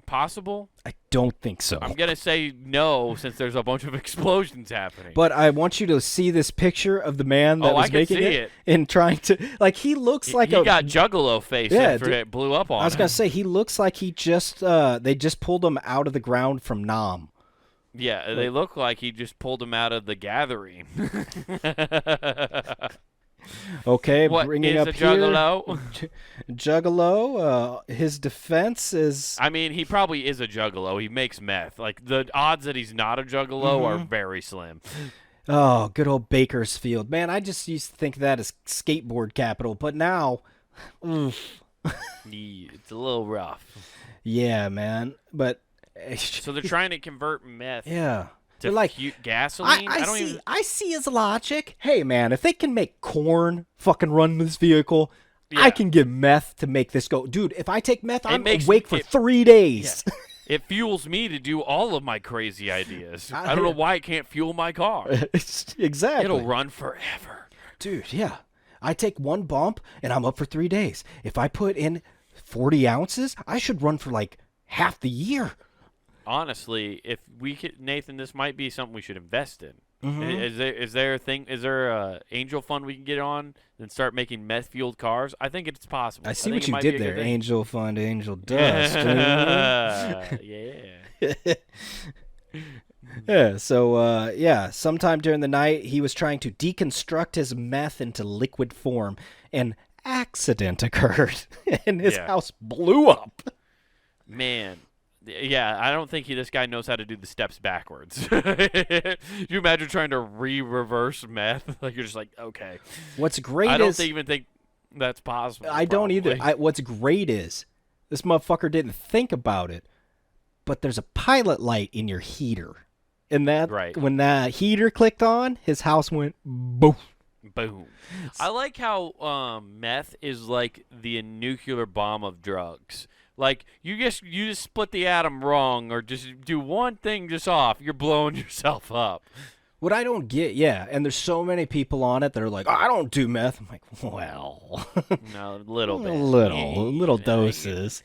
possible? I don't think so. I'm gonna say no, since there's a bunch of explosions happening. But I want you to see this picture of the man that Oh, was I can making see it, it. and trying to, like, he looks like he got Juggalo face Yeah, after dude. it blew up on I was gonna him. say he looks like he just they just pulled him out of the ground from Nam. Yeah, they look like he just pulled him out of the gathering. Okay, What bringing is up a here, juggalo? Juggalo. His defense is I mean, he probably is a juggalo. He makes meth. Like, the odds that he's not a juggalo are very slim. oh, good old Bakersfield, man. I just used to think of that as skateboard capital, but now, oof. It's a little rough. Yeah, man. But So they're trying to convert meth yeah. to They're like, gasoline? I don't see. even. I see his logic. Hey, man, if they can make corn fucking run this vehicle, Yeah. I can get meth to make this go. Dude, if I take meth, I'm makes awake for it- 3 days. It fuels me to do all of my crazy ideas. I- I don't know why it can't fuel my car. Exactly. It'll run forever. Dude, yeah. I take one bump and I'm up for 3 days. If I put in 40 ounces, I should run for like half the year. Honestly, if we could, Nathan, this might be something we should invest in. Mm-hmm. Is there a thing? Is there a angel fund we can get on and start making meth fueled cars? I think it's possible. I see think what it you might be did a good there. thing. Angel fund, angel dust. dude. Yeah. Yeah, so, sometime during the night, he was trying to deconstruct his meth into liquid form. An accident occurred, and his Yeah. house blew up. Man. Yeah, I don't think this guy knows how to do the steps backwards. You imagine trying to reverse meth? Like, you're just like, okay. What's great I don't is... even think that's possible. I don't either. probably. What's great is this motherfucker didn't think about it, but there's a pilot light in your heater. And that Right. when that heater clicked on, his house went boom. Boom. I like how meth is like the nuclear bomb of drugs. Like, you just split the atom wrong or just do one thing just off, you're blowing yourself up. What I don't get, and there's so many people on it that are like, I don't do meth. I'm like, well, No, little bit. little Yeah, doses.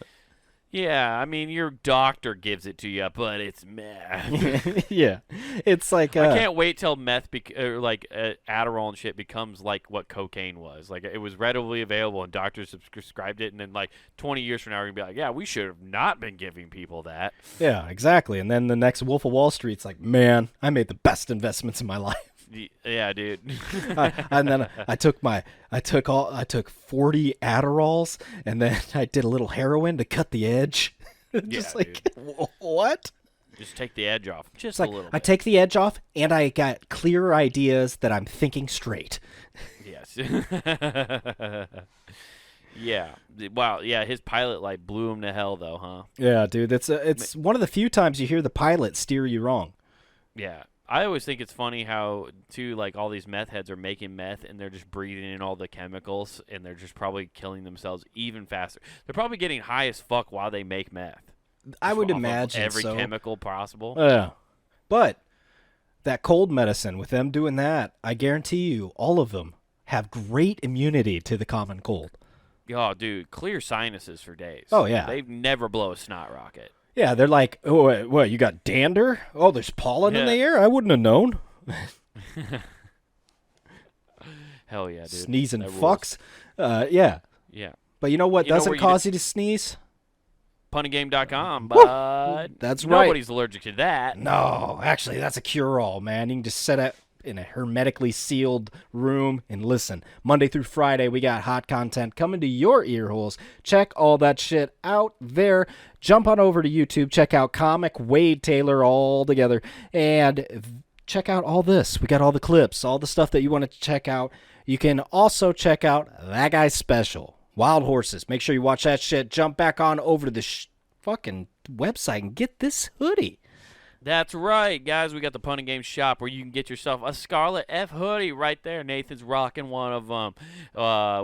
Yeah, I mean, your doctor gives it to you, but it's meth. Yeah, it's like I can't wait till meth, Adderall and shit becomes like what cocaine was. Like, it was readily available and doctors prescribed it, and then like 20 years from now, we're gonna be like, yeah, we should have not been giving people that. Yeah, exactly. And then the next Wolf of Wall Street's like, man, I made the best investments in my life. Yeah, dude. And then I took 40 Adderalls, and then I did a little heroin to cut the edge. Just Yeah, like, what? Just take the edge off, just It's a like little I bit. take the edge off, and I got clearer ideas that I'm thinking straight. Yes. Yeah. Wow. Yeah. His pilot light blew him to hell, though, huh? Yeah, dude, it's one of the few times you hear the pilot steer you wrong. Yeah. I always think it's funny how, too, like, all these meth heads are making meth, and they're just breathing in all the chemicals, and they're just probably killing themselves even faster. They're probably getting high as fuck while they make meth. I Just would off of imagine every so. chemical possible. Yeah. But that cold medicine, with them doing that, I guarantee you, all of them have great immunity to the common cold. Oh, dude, clear sinuses for days. Oh, yeah. They've never blow a snot rocket. Yeah, they're like, oh, what, you got dander? Oh, there's pollen in the air? I wouldn't have known. Hell yeah, dude. Sneezing That rules. fucks. Yeah. Yeah. But you know what You know doesn't where you cause you to sneeze? Puntagame.com, but That's right. nobody's allergic to that. No, actually, that's a cure-all, man. You can just set up in a hermetically sealed room and listen. Monday through Friday, we got hot content coming to your ear holes. Check all that shit out there. Jump on over to YouTube. Check out Comic Wade Taylor all together. And check out all this. We got all the clips, all the stuff that you want to check out. You can also check out That Guy's Special. Wild Horses. Make sure you watch that shit. Jump back on over to the fucking website and get this hoodie. That's right, guys. We got the Punt and Game shop where you can get yourself a Scarlet F hoodie right there. Nathan's rocking one of them.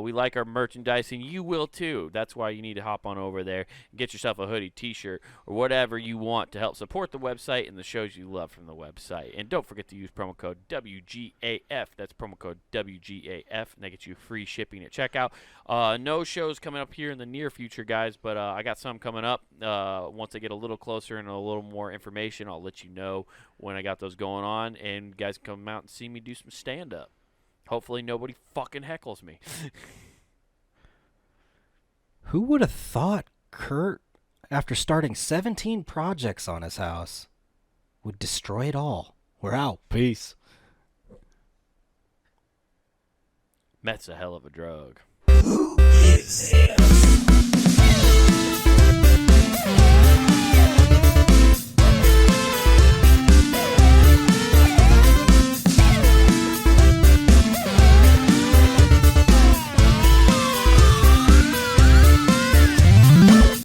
We like our merchandise, and you will too. That's why you need to hop on over there and get yourself a hoodie, t-shirt, or whatever you want to help support the website and the shows you love from the website. And don't forget to use promo code WGAF. That's promo code WGAF, and that gets you free shipping at checkout. No shows coming up here in the near future, guys, but I got some coming up. Once I get a little closer and a little more information, I'll let you know when I got those going on, and you guys come out and see me do some stand-up. Hopefully nobody fucking heckles me. Who would have thought Kurt, after starting 17 projects on his house, would destroy it all? We're out. Peace. Meth's a hell of a drug. Who gives a F?